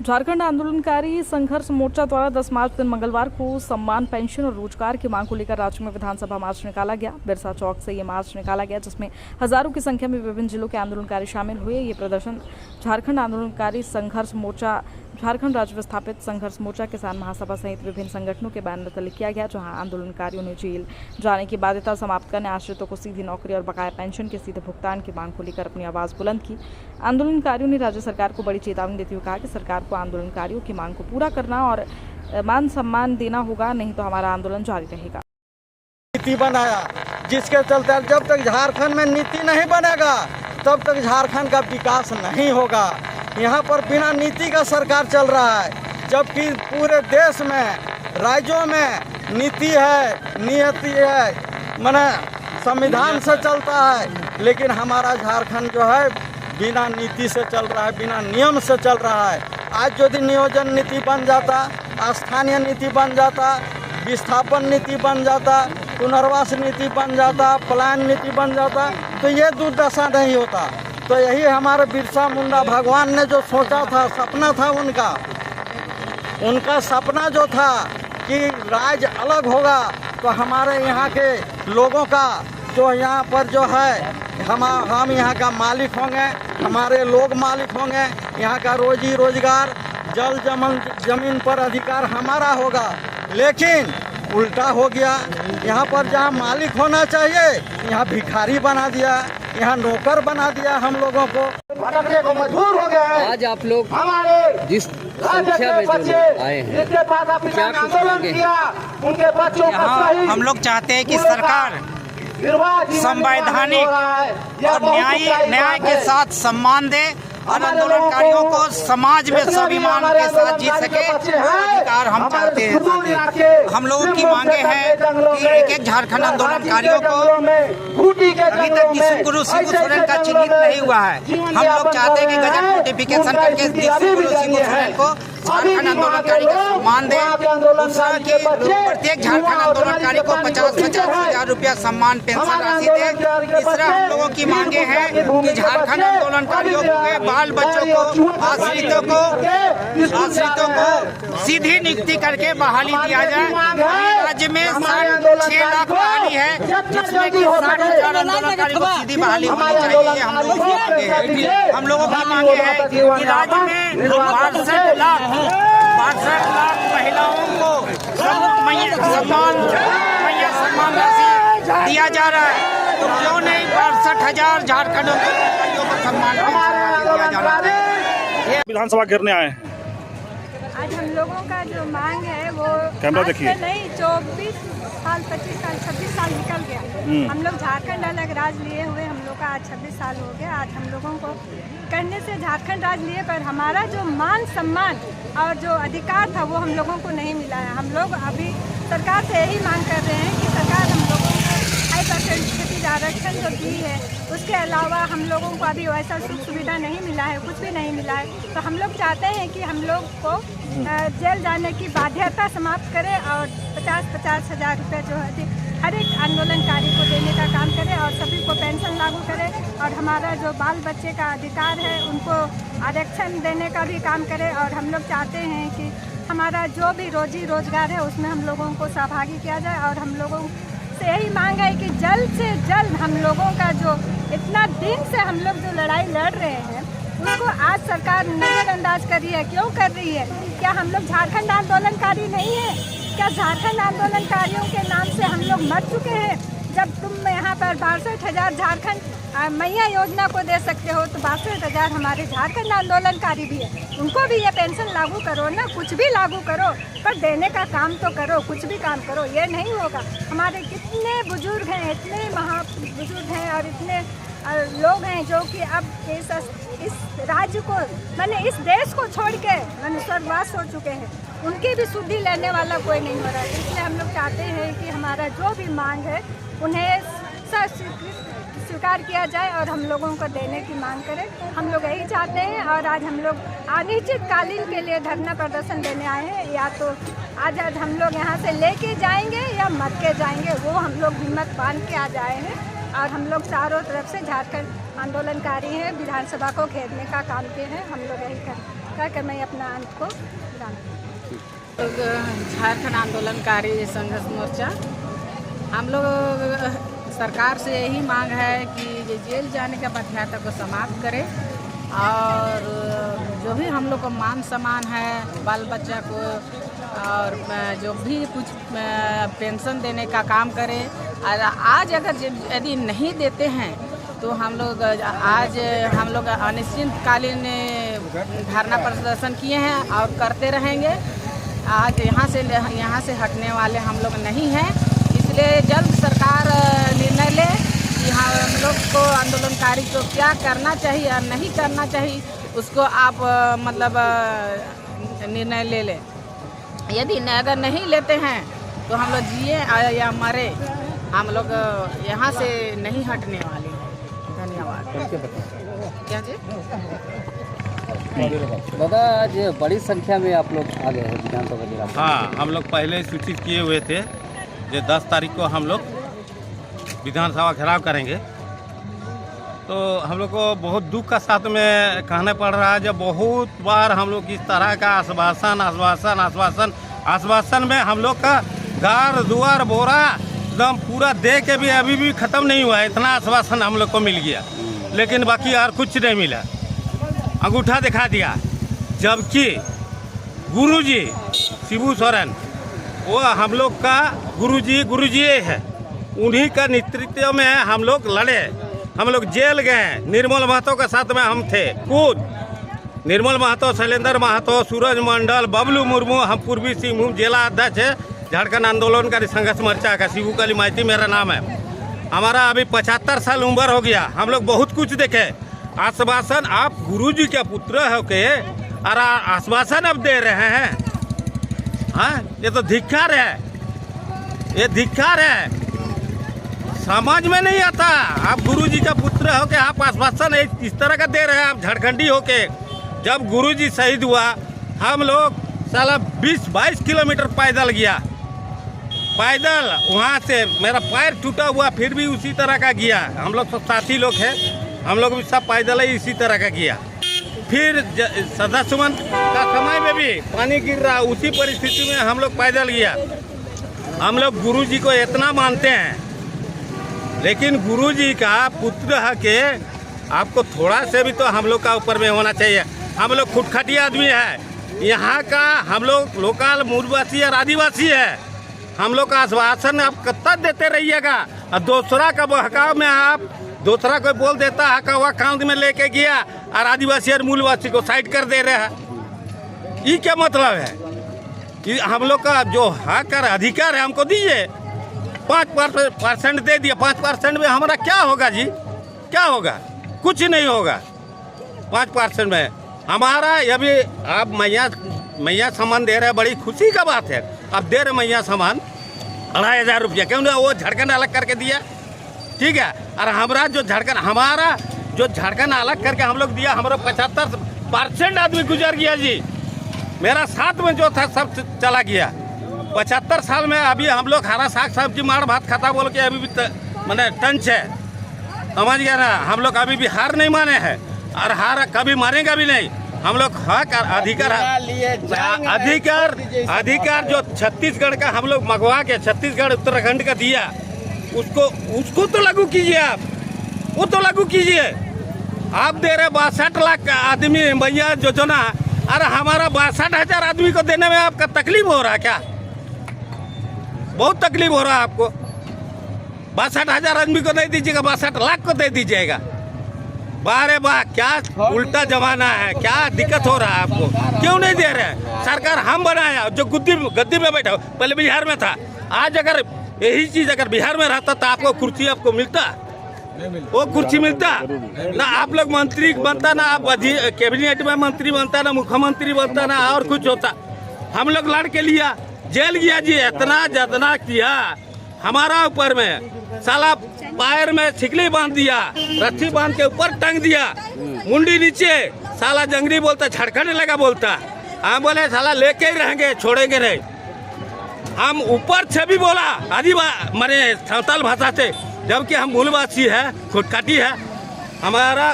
झारखंड आंदोलनकारी संघर्ष मोर्चा द्वारा 10 मार्च दिन मंगलवार को सम्मान, पेंशन और रोजगार की मांग को लेकर राज्य में विधानसभा मार्च निकाला गया। बिरसा चौक से ये मार्च निकाला गया, जिसमें हजारों की संख्या में विभिन्न जिलों के आंदोलनकारी शामिल हुए। ये प्रदर्शन झारखंड आंदोलनकारी संघर्ष मोर्चा, झारखंड राज्य विस्थापित संघर्ष मोर्चा, किसान महासभा सहित विभिन्न संगठनों के बैनर तले किया गया, जहां आंदोलनकारियों ने जेल जाने की बाध्यता समाप्त करने, आश्रितों को सीधी नौकरी और बकाया पेंशन के सीधे भुगतान की मांग को लेकर अपनी आवाज बुलंद की। आंदोलनकारियों ने राज्य सरकार को बड़ी चेतावनी देते हुए कहा कि सरकार को आंदोलनकारियों की मांग को पूरा करना और मान सम्मान देना होगा, नहीं तो हमारा आंदोलन जारी रहेगा। नीति बनाया, जिसके चलते जब तक झारखंड में नीति नहीं बनेगा तब तक झारखंड का विकास नहीं होगा। यहाँ पर बिना नीति का सरकार चल रहा है, जबकि पूरे देश में, राज्यों में नीति है, नियति है, माने संविधान से चलता है। लेकिन हमारा झारखंड जो है बिना नीति से चल रहा है, बिना नियम से चल रहा है। आज यदि नियोजन नीति बन जाता, स्थानीय नीति बन जाता, विस्थापन नीति बन जाता, पुनर्वास नीति बन जाता, पलायन नीति बन जाता, तो ये दुर्दशा नहीं होता। तो यही हमारे बिरसा मुंडा भगवान ने जो सोचा था, सपना था उनका सपना जो था कि राज्य अलग होगा, तो हमारे यहाँ के लोगों का जो यहाँ पर जो है हम यहाँ का मालिक होंगे, हमारे लोग मालिक होंगे, यहाँ का रोजी रोजगार, जल जमीन पर अधिकार हमारा होगा। लेकिन उल्टा हो गया, यहाँ पर जहाँ मालिक होना चाहिए यहाँ भिखारी बना दिया, यहाँ नौकर बना दिया हम लोगों को। भटकने को मजबूर हो गए हैं। आज आप लोग हमारे जिस संख्या में जो आए हैं, क्या कुछ मांगे हैं? उनके बच्चों का हम लोग चाहते हैं कि सरकार संवैधानिक और न्याय के साथ सम्मान दे और आंदोलनकारियों को समाज में स्वाभिमान के साथ जी सके, अधिकार हम चाहते हैं। हम लोगों की मांगे हैं कि एक झारखंड आंदोलनकारियों को अभी तक गुरु शिबू सोरेन का चिन्हित नहीं हुआ है। हम लोग चाहते हैं कि गजट नोटिफिकेशन करके गुरु शिबू सोरेन को झारखंड आंदोलनकारी का सम्मान दे। दूसरा कि प्रत्येक झारखंड आंदोलनकारी को 50,000 रुपया सम्मान पेंशन राशि दे। तीसरा हम लोगों की मांगे हैं कि झारखंड आंदोलनकारियों के बाल बच्चों को, आश्रितों को सीधी नियुक्ति करके बहाली दिया जाए। राज्य में 6 लाख बहाली है, जिसमें कि 60,000 आंदोलनकारी को सीधी बहाली होनी चाहिए। हम लोगों की मांगे हैं कि राज्य में 62 लाख महिलाओं को सम्मान राशि दिया जा रहा है, तो क्यों नहीं 62,000 झारखंड को सम्मान दिया जा रहा है। विधानसभा घेरने आए हैं। आज हम लोगों का जो मांग है वो कैमरा देखिए, नहीं 24 साल, 25 साल, 26 साल निकल गया। हम लोग झारखंड अलग राज लिए हुए हम लोग का आज 26 साल हो गया। आज हम लोगों को करने से झारखंड राज लिए, पर हमारा जो मान सम्मान और जो अधिकार था वो हम लोगों को नहीं मिला है। हम लोग अभी सरकार से यही मांग कर रहे हैं कि सरकार हम लोगों को 5% आरक्षण जो दी है, उसके अलावा हम लोगों को अभी वैसा सुख सुविधा नहीं मिला है, कुछ भी नहीं मिला है। तो हम लोग चाहते हैं कि हम लोग को जेल जाने की बाध्यता समाप्त करें और 50,000 रुपये जो है हर एक आंदोलनकारी को देने का काम करें और सभी को पेंशन लागू करें और हमारा जो बाल बच्चे का अधिकार है उनको आरक्षण देने का भी काम करें। और हम लोग चाहते हैं कि हमारा जो भी रोजी रोजगार है उसमें हम लोगों को सहभागी किया जाए। और हम लोगों से यही मांग है कि जल्द से जल्द हम लोगों का जो इतना दिन से हम लोग जो लड़ाई लड़ रहे हैं उसको आज सरकार नज़रअंदाज कर रही है। क्यों कर रही है? क्या हम लोग झारखंड आंदोलनकारी नहीं है? क्या झारखंड आंदोलनकारियों के नाम से हम लोग मर चुके हैं? जब तुम यहाँ पर 62,000 झारखंड मैया योजना को दे सकते हो, तो 62,000 हमारे झारखंड आंदोलनकारी भी है, उनको भी ये पेंशन लागू करो ना, कुछ भी लागू करो, पर देने का काम तो करो, कुछ भी काम करो। ये नहीं होगा। हमारे कितने बुजुर्ग हैं, इतने महाबुजुर्ग हैं और इतने लोग हैं जो कि अब इस राज्य को मैंने इस देश को छोड़ के मैंने स्वर्गवास हो चुके हैं, उनकी भी सुधि लेने वाला कोई नहीं हो रहा है। इसलिए हम लोग चाहते हैं कि हमारा जो भी मांग है उन्हें स्वीकार किया जाए और हम लोगों को देने की मांग करें। हम लोग यही चाहते हैं और आज हम लोग अनिश्चितकालीन के लिए धरना प्रदर्शन देने आए हैं। या तो आज हम लोग यहाँ से लेके जाएंगे या मर के जाएंगे, वो हम लोग हिम्मत बांध के आज आए हैं। और हम लोग चारों तरफ से झारखंड आंदोलनकारी हैं, विधानसभा को घेरने का काम किए हैं। हम लोग यही करते हैं। कहकर मैं अपना अंत को विराम देती हूँ। झारखंड आंदोलनकारी संघर्ष मोर्चा हम लोग सरकार से यही मांग है कि ये जेल जाने का मध्याता को समाप्त करे और जो भी हम लोग को मान सम्मान है बाल बच्चा को और जो भी कुछ पेंशन देने का काम करे। और आज अगर यदि नहीं देते हैं तो हम लोग आज अनिश्चितकालीन धरना प्रदर्शन किए हैं और करते रहेंगे। आज यहाँ से हटने वाले हम लोग नहीं हैं, इसलिए जल्द सरकार निर्णय ले कि हम लोग को आंदोलनकारी को क्या करना चाहिए और नहीं करना चाहिए, उसको आप मतलब निर्णय ले लें। यदि अगर नहीं लेते हैं तो हम लोग जिए या मरे, हम लोग यहाँ से नहीं हटने वाले हैं। धन्यवाद। क्या जी? दादा, आज बड़ी संख्या में आप लोग आ गए हैं विधानसभा जिला। हाँ, हम लोग पहले ही सूचित किए हुए थे जो 10 तारीख को हम लोग विधानसभा घेराव करेंगे। तो हम लोग को बहुत दुख का साथ में कहना पड़ रहा है, जब बहुत बार हम लोग इस तरह का आश्वासन में हम लोग का घर दुआर बोरा एकदम पूरा दे के भी अभी भी ख़त्म नहीं हुआ है। इतना आश्वासन हम लोग को मिल गया, लेकिन बाकी और कुछ नहीं मिला। अंगूठा दिखा दिया, जबकि गुरुजी शिबू सोरेन वो हम लोग का गुरुजी है, उन्हीं का नेतृत्व में हम लोग लड़े, हम लोग जेल गए। निर्मल महतो के साथ में हम थे खुद, निर्मल महतो, शैलेंद्र महतो, सूरज मंडल, बबलू मुर्मू, हम पूर्वी सिंहभूम जिला अध्यक्ष है झारखंड आंदोलनकारी संघर्ष मोर्चा का। शिबू काली माइती मेरा नाम है। हमारा अभी 75 साल उम्र हो गया। हम लोग बहुत कुछ देखे। आश्वासन आप गुरुजी के पुत्र हो के और आश्वासन अब दे रहे हैं, हाँ, ये तो धिक्कार है, ये धिक्कार है। समझ में नहीं आता, आप गुरुजी का पुत्र हो के आप आश्वासन इस तरह का दे रहे हैं। आप झारखंडी हो के, जब गुरुजी शहीद हुआ हम लोग साला 20-22 किलोमीटर पैदल गया, पैदल वहाँ से मेरा पैर टूटा हुआ फिर भी उसी तरह का गया। हम लोग सब साथी लोग हैं, हम लोग भी सब पैदल ही इसी तरह का किया। फिर सदस्य का समय में भी पानी गिर रहा, उसी परिस्थिति में हम लोग पैदल गया। हम लोग गुरुजी को इतना मानते हैं, लेकिन गुरुजी का पुत्र है के आपको थोड़ा से भी तो हम लोग का ऊपर में होना चाहिए। हम लोग खुटखटी आदमी है, यहाँ का हम लोग लोकल मूलवासी और आदिवासी है। हम लोग का आश्वासन आप कब तक देते रहिएगा? और दूसरा का बहकाव में आप दूसरा कोई बोल देता है का वह कांध में लेके गया और आदिवासी और मूलवासी को साइड कर दे रहे हैं। ये क्या मतलब है? ये हम लोग का जो हक और अधिकार है हमको दीजिए। 5% दे दिया, 5% में हमारा क्या होगा जी? क्या होगा? कुछ नहीं होगा। 5% में हमारा अभी आप मैया सामान दे रहे हैं, बड़ी खुशी का बात है। अब दे रहे मैया सामान 2,500 रुपया, क्यों ना वो झारखंड अलग करके दिया, ठीक है। और हमारा जो झारखंड अलग करके हम लोग दिया, हमारा 75% आदमी गुजर गया जी। मेरा साथ में जो था सब चला गया। 75 साल में अभी हम लोग हरा साग सब्जी मार भात खाता बोल के अभी भी मैंने टंच है, समझ गया ना। हम लोग अभी भी हार नहीं माने हैं और हार कभी मानेगा भी नहीं। हम लोग हक और अधिकार जो छत्तीसगढ़ का हम लोग मंगवा के छत्तीसगढ़ उत्तराखंड का दिया, उसको तो लागू कीजिए। आप वो तो लागू कीजिए। आप दे रहे 62 लाख आदमी भैया योजना, अरे हमारा 62,000 आदमी को देने में आपका तकलीफ हो रहा है क्या? बहुत तकलीफ हो रहा है आपको। 62,000 आदमी को नहीं दीजिएगा, 62 लाख को दे दीजिएगा। बारे वाह, क्या उल्टा जमाना है, क्या दिक्कत हो रहा है आपको? क्यों नहीं दे रहे हैं? सरकार हम बनाया, जो गद्दी में बैठा, पहले बिहार में था। आज अगर यही चीज अगर बिहार में रहता तो आपको कुर्सी आपको मिलता, वो कुर्सी मिलता ना। आप लोग मंत्री बनता ना, आप कैबिनेट में मंत्री बनता ना, मुख्यमंत्री बनता ना, और कुछ होता। हम लोग लड़ के लिया, जेल गया जी। इतना जतना किया हमारा ऊपर में, साला पैर में छिकली बांध दिया, रस्सी बांध के ऊपर टंग दिया, मुंडी नीचे। साला जंगली बोलता, झारखंड लगा बोलता। हम बोले साला लेके ही रहेंगे, छोड़ेंगे नहीं। हम ऊपर से भी बोला माने सावताल भाषा से, जबकि हम मूलवासी है, खुटकाटी है। हमारा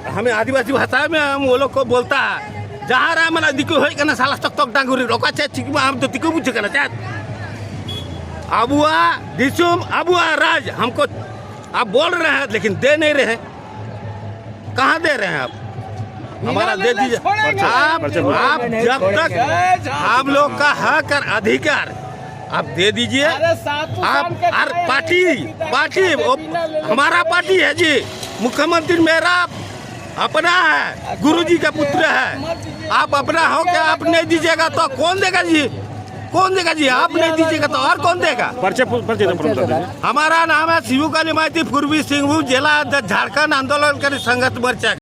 हमें आदिवासी भाषा में हम वो लोग को बोलता है जहाँ रहा मैंने दिक्कत हो करना साला तक डांगुरी रोका चाहे चिक में हम तो दिक्कत पूछ करना चाहे अबुआ दिसुम अबुआ राज हमको आप बोल रहे हैं लेकिन दे नहीं रहे। कहाँ दे रहे हैं आप? हमारा दे दीजिए। आप जब तक आप लोग का हक और अधिकार आप दे दीजिए। आप हर पार्टी हमारा पार्टी है जी। मुख्यमंत्री मेरा अपना है, गुरुजी का पुत्र है। आप अपना हो क्या आप नहीं दीजिएगा तो कौन देगा जी? कौन देगा जी? आप नहीं दीजिएगा तो और कौन देगा? हमारा नाम है शिवू काली माइती, पूर्वी सिंहभूम जिला झारखंड आंदोलनकारी संघर्ष मोर्चा।